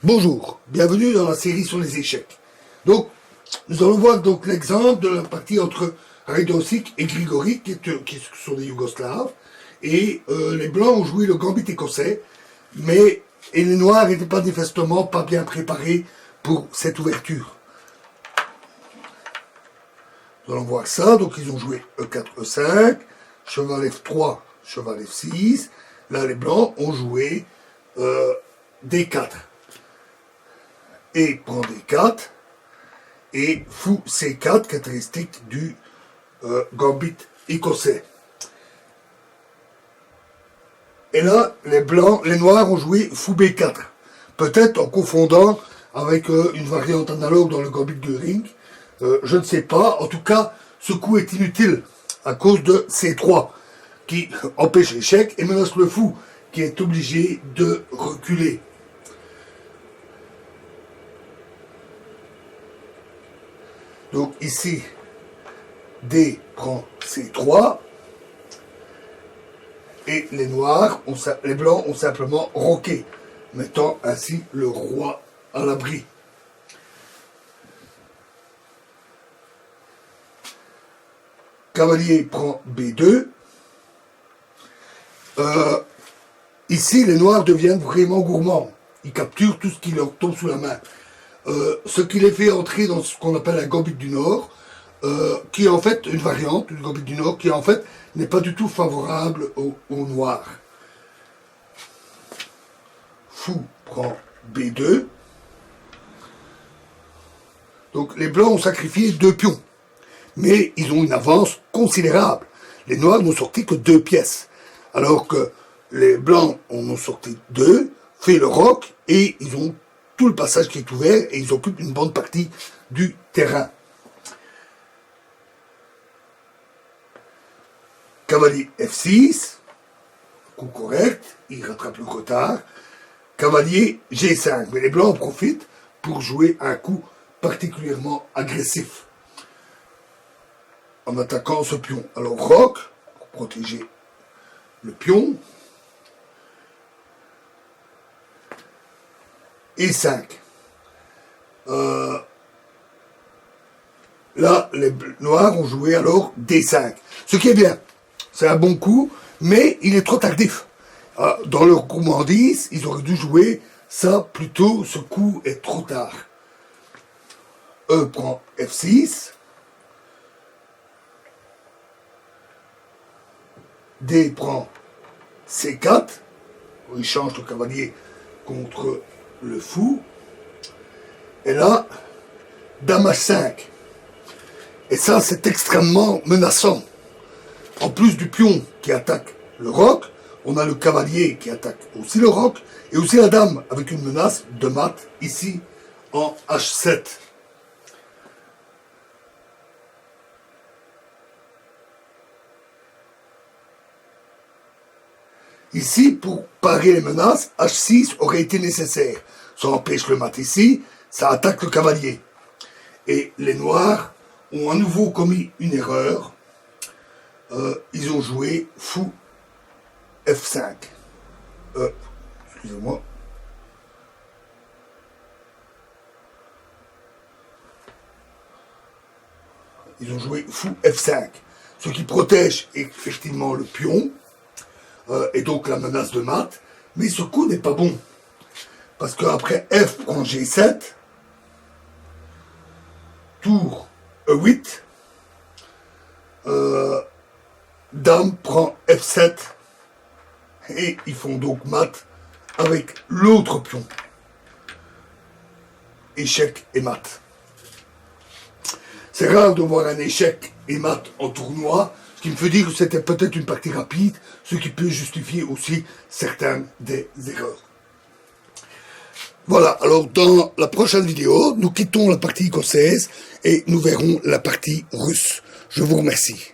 Bonjour, bienvenue dans la série sur les échecs. Donc, nous allons voir donc l'exemple de la partie entre Radosik et Grigori, qui sont des Yougoslaves, et les Blancs ont joué le gambit écossais, et les Noirs n'étaient pas manifestement pas bien préparés pour cette ouverture. Nous allons voir ça, donc ils ont joué E4, E5, cheval F3, cheval F6, là les Blancs ont joué D4. Et prend D4, et fou C4, caractéristique du gambit écossais. Et là, les Noirs ont joué fou B4, peut-être en confondant avec une variante analogue dans le gambit de Ring, je ne sais pas. En tout cas, ce coup est inutile à cause de C3, qui empêche l'échec et menace le fou, qui est obligé de reculer. Donc ici, D prend C3, et les Blancs ont simplement roqué, mettant ainsi le roi à l'abri. Cavalier prend B2. Ici, les Noirs deviennent vraiment gourmands. Ils capturent tout ce qui leur tombe sous la main. Ce qui les fait entrer dans ce qu'on appelle un gambit du Nord, qui est en fait une variante du gambit du Nord, qui en fait n'est pas du tout favorable aux Noirs. Fou prend B2. Donc les Blancs ont sacrifié 2 pions, mais ils ont une avance considérable. Les Noirs n'ont sorti que 2 pièces, alors que les Blancs en ont sorti 2, fait le roc, et ils ont tout le passage qui est ouvert, et ils occupent une bonne partie du terrain. Cavalier F6, coup correct, il rattrape le retard. Cavalier G5, mais les Blancs en profitent pour jouer un coup particulièrement agressif, en attaquant ce pion. Alors roc, pour protéger le pion, et 5. Là, les Noirs ont joué alors D5. Ce qui est bien, c'est un bon coup, mais il est trop tardif. Dans leur gourmandise, ils auraient dû jouer ça plus tôt, ce coup est trop tard. E prend F6. D prend C4. Il change le cavalier contre le fou. Et là, Dame H5. Et ça, c'est extrêmement menaçant. En plus du pion qui attaque le roc, on a le cavalier qui attaque aussi le roc, et aussi la dame, avec une menace de mat, ici, en H7. Ici, pour parer les menaces, H6 aurait été nécessaire. Ça empêche le mat ici, ça attaque le cavalier. Et les Noirs ont à nouveau commis une erreur. Ils ont joué fou F5. Excusez-moi. Ils ont joué fou F5. Ce qui protège effectivement le pion. Et donc la menace de mat. Mais ce coup n'est pas bon. Parce qu'après F prend G7. Tour E8. Dame prend F7. Et ils font donc mat avec l'autre pion. Échec et mat. C'est rare de voir un échec et mat en tournoi, ce qui me fait dire que c'était peut-être une partie rapide, ce qui peut justifier aussi certaines des erreurs. Voilà, alors dans la prochaine vidéo, nous quittons la partie écossaise et nous verrons la partie russe. Je vous remercie.